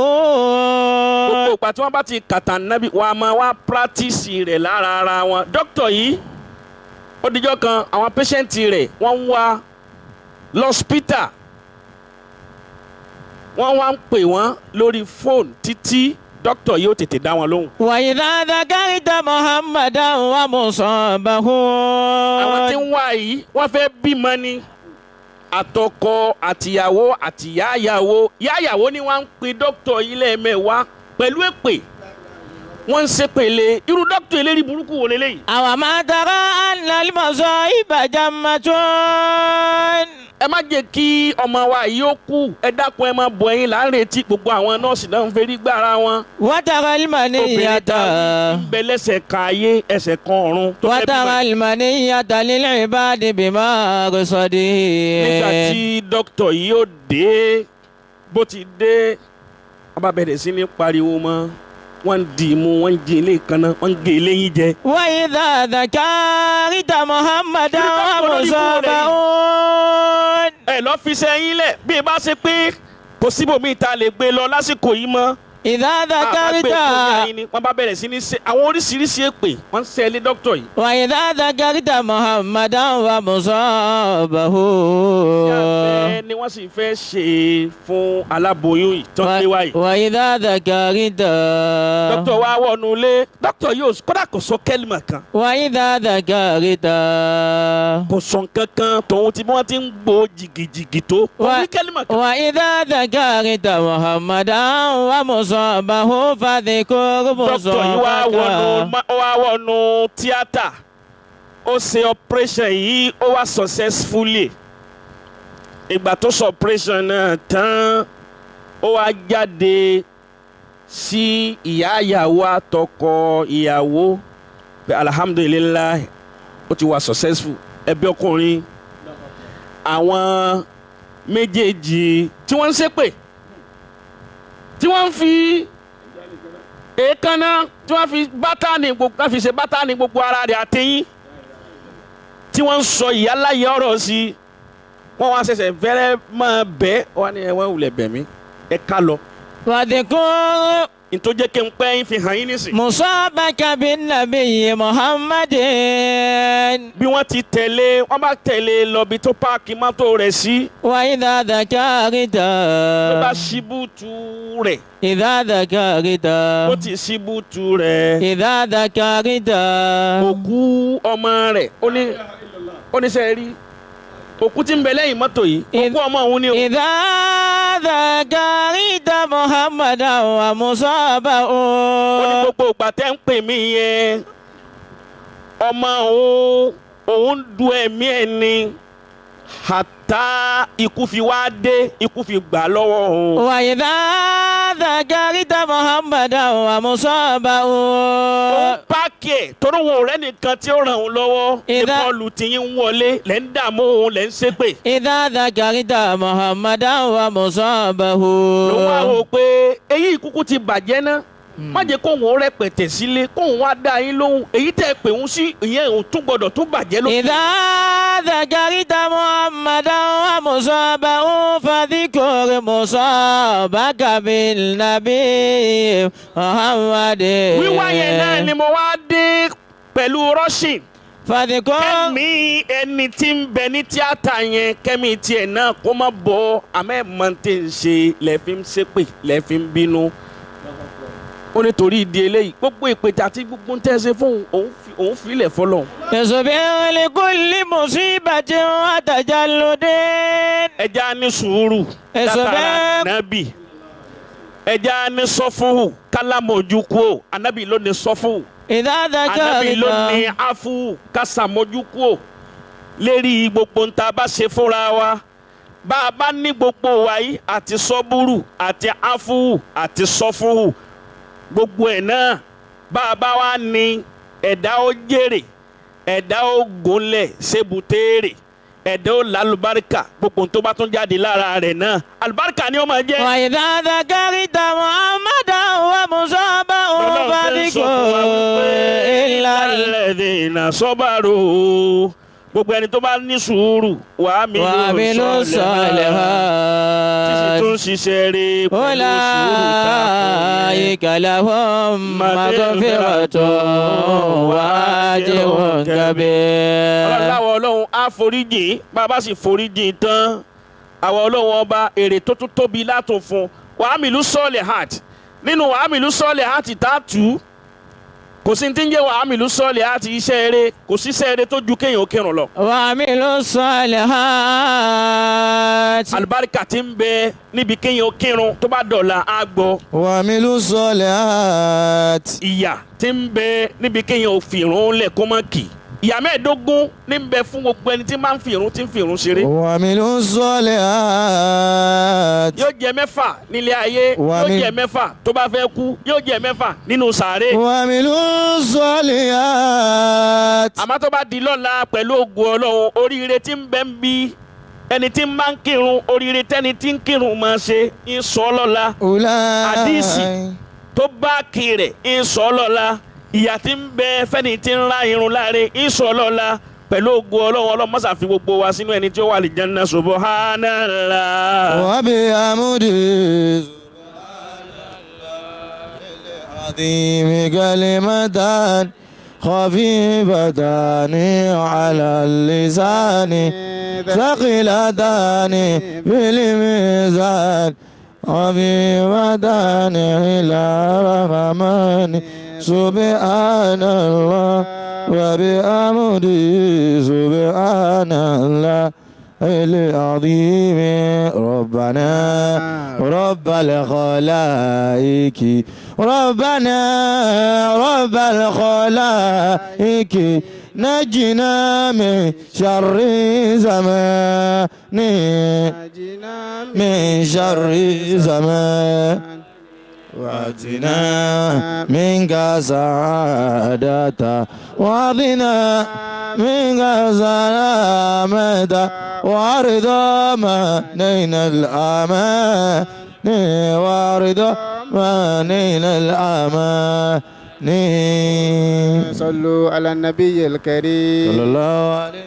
gbogbo ìgbà tí wọ́n bá ti kàtà nábì wọn a máa wá pírátìsì rẹ̀ lára ara wọn. dókítà yìí ó dijọ́ kan àwọn pẹ́ṣẹ́ǹtì rẹ̀ wọ́n ń wá lọ́spítà wọ́n wá ń pè wọ́n lórí fóònù títí dókítà yóò tètè dá wọn lóhùn. وإذا ذكرت محمدا ومصابه. àwọn tí ń wá yìí wọ́n fẹ́ bímọ ni àtọkọ àtìyàwó àtìyáyàwó yáyàwó ni wọ́n ń pe dókítà yìí lẹ́ẹ̀mẹ́wàá pẹ̀lú èpè wọ́n ń ṣépèlé irú dókítà eléyìí burúkú wò lélẹ́yìí. أوما ترى أن المصائب جمة. ẹ má jẹ́ kí ọmọ wa yìí ó kú ẹ dákun ẹ má bọ̀ ẹ̀yin là ń retí gbogbo àwọn nọ́ọ̀sì náà ń ferí gbára wọn. وترى المنية. obìnrin ta ń bẹ lẹ́sẹ̀ kan ayé ẹsẹ̀ kan ọ̀run. tó fẹ́ bímọ. وترى المنية للعباد بمقصده. nígbà tí dókítà yìí ó dé bó ti dé wọ́n bá bẹ̀rẹ̀ sí ní pariwo mọ́ wọ́n ń dì í mú wọ́n ń jí ilé kan náà wọ́n ń gé eléyìí jẹ. وإذا ذكرت محمدا ومصابه. ẹ lọ fi sẹ́yìn lẹ̀ bí ẹ bá ṣe pé kò síbòmíì tá a lè gbé lọ lásìkò yìí mọ́. إذا ذكرت. wọ́n bá bẹ̀rẹ̀ sí ní ṣe àwọn oríṣiríṣi èpè wọ́n ń ṣe ilé dókítà yìí. وإذا ذكرت محمدا ومصابه. ìyá ni wọ́n sì fẹ́ ṣe fún aláboyún yìí tó ń gbé wáyé. وإذا ذكرت. dókítà wa wọnú ilé dókítà yóò kódà kò sọ kẹ́lìmà kan. وإذا ذكرت. kò sọ nǹkan kan tòun tí wọ́n ti ń gbó jìgìjìgì tó. kò ní kẹ́lìmà kan. وإذا ذكرت محمدا ومصابه فذكر dókítà yìí wá wọnú tíátà ó ṣe operation yìí ó wá successfully ìgbà tó ṣe operation náà tán ó wá jáde sí ìyá ìyàwó àtọkọ ìyàwó pé alhamdulilayi ó ti wá successful ẹbí ọkùnrin àwọn méjèèjì tí wọ́n ń ṣépè tí wọ́n fi èékánná tí wọ́n fi bátànì gbogbo wọ́n fi ṣe bátànì gbogbo ara rẹ̀ àtẹ̀yìn tí wọ́n ń sọ ìyáláyé ọ̀rọ̀ sí i wọ́n wá ṣẹ̀ṣẹ̀ fẹ́rẹ́ máa bẹ́ wọ́n ní ẹ̀wọ̀n wulẹ̀ bẹ̀ mí ẹ ká lọ. فذكر nítorí kí n pẹ́ yín fi hàn yín nísìn. مصابك بالنبي محمد. bí wọ́n ti tẹ̀lé wọ́n bá tẹ̀lé lọ bí tó páàkì mọ́tò rẹ̀ sí. وإذا ذكرت. ló bá ṣíbùtù rẹ̀. إذا ذكرت. ó ti ṣíbùtù rẹ̀. إذا ذكرت. òkú ọmọ rẹ̀ ó ní sẹ́ rí òkú tí ń bẹ lẹ́yìn mọ́tò yìí òkú ọmọ òun ni o. إذا ذكرت محمدا ومصابه ó ní gbogbo ìgbà tẹ́ ń pè mí yẹn ọmọ òun du ẹ̀mí ẹ̀ ni hàtá ikú fi wá dé ikú fi gbà lọ́wọ́ òun. وإذا ذكرت محمدا ومصابه òun páàkì ẹ̀ torí wọn ò rẹ́ nìkan tí ó ràn òun lọ́wọ́ ní bọ́ọ̀lù tí yín ń wọlé lẹ́ ń dààmú òun lẹ́ ń ṣépè. إذا ذكرت محمدا ومصابه ló wá wò pé èyí ìkúkú ti bàjẹ́ náà má jẹ́ kóun ó rẹpẹtẹ sílé kóun wá dá yín lóhùn èyí tẹ́ pè ń sí ìyẹn òun tún gbọ́dọ̀ tún bàjẹ́ ló. إذا ذكرت محمدا ومصابه فذكر مصابك بالنبي محمد. wíwá yẹn náà ni mo wá dé pẹ̀lú rushing. فذكر kẹ́mi ẹni tí ń bẹ ní tíátà yẹn kẹ́mi tiẹ̀ náà kó má bọ́ àmọ́ ẹ̀ mọ̀ tẹ́ ń ṣe lẹ́ẹ̀fi ń ṣépè lẹ́ẹ̀fi ń bínú. ó ní torí ìdí eléyìí gbogbo ìpètè àti gbogbo ń tẹ́ ṣe fún òun filẹ̀ fọlọ́. اصبر لكل مصيبة وتجلد. ẹja ní sùúrù látara nábì ẹja ní sọ́fúhù kálámọ̀jú kú o anábì ló ní sọ́fúhù إذا anábì ló ní ذكرت áfúhù kásàmójú kú o lérí gbogbo ń ta bá ṣe fúnra wa bá a bá ní gbogbo wáyé àti sọ́búrù àti áfúhù àti sọ́fúhù gbogbo ẹ̀ náà bá a bá wá ní ẹ̀dá ó jèrè ẹ̀dá ó gúnlẹ̀ ṣébùtéèrè ẹ̀dá ó lálùbáríkà gbogbo tó bá tún jáde lára rẹ̀ náà àlùbáríkà ni ó máa jẹ́. وإذا ذكرت محمدا ومصابه فذكر إلا الذين صبروا gbogbo ẹni tó bá ní sùúrù wàá mi وعملوا títí tó ń الصالحات ṣiṣẹ́ rẹ̀ pẹ̀lú sùúrù أولئك لهم مغفرة وأجر كبير. ọlọ́láwọ̀ ọlọ́run á foríjì bàbá sì foríjì tán àwọn ọlọ́run ọba èrè tó tún tóbi látún fún wàá mi lù sọ́ọ̀lẹ̀ hàt nínú wàá mi lù sọ́ọ̀lẹ̀ hàt tá a tù ú kò sí ti ń jẹ́ wàá mi lù sọ́ọ̀lẹ̀ hàt iṣẹ́ eré kò sí iṣẹ́ eré tó ju kéèyàn ó kírun lọ. وعملوا الصالحات àlùbáríkà ti ń bẹ níbi kéèyàn ó kírun tó bá dọ̀la á gbọ́. وعملوا الصالحات ìyà ti ń bẹ níbi kéèyàn ó fi ìrun lẹ̀ kó má kì. ìyà mẹ́ẹ̀ẹ́dógún ní ń bẹ fún gbogbo ẹni tí máa ń fi ìrun ṣeré. وعملوا الصالحات yóò jẹ mẹ́fà nílé ayé yóò jẹ mẹ́fà tó bá fẹ́ kú yóò jẹ mẹ́fà nínú sàárè. وعملوا الصالحات àmọ́ tó bá di lọ́la pẹ̀lú ògùn ọlọ́run oríire tí ń bẹ ń bí ẹni tí ń máa ń kírun oríire tẹ́ni tí ń kírun máa ṣe ń sọ lọ́la àdìsí أولئك tó bá kí rẹ̀ ń sọ lọ́la ìyà tí ń bẹ fẹ́ni tí ń ra irun láre ń sọ lọ́la pẹ̀lú ògùn ọlọ́run ọlọ́mọ́sà fi gbogbo wa sínú ẹni tí ó wà lè janna subhanallah. وبحمده العظيم كلمتان خفيفتان على اللسان ثقيلتان في الميزان خفيفتان إلى الرحمن سبحان الله وبحمده سبحان الله العظيم ربنا رب الخلائق ربنا رب الخلائق نجنا من شر زمان من شر زمان واتنا منك سعادة وعظنا منك سلامة وارضى ما نين الأمان وارضى ما نين الأمان صلوا على النبي الكريم صلى الله عليه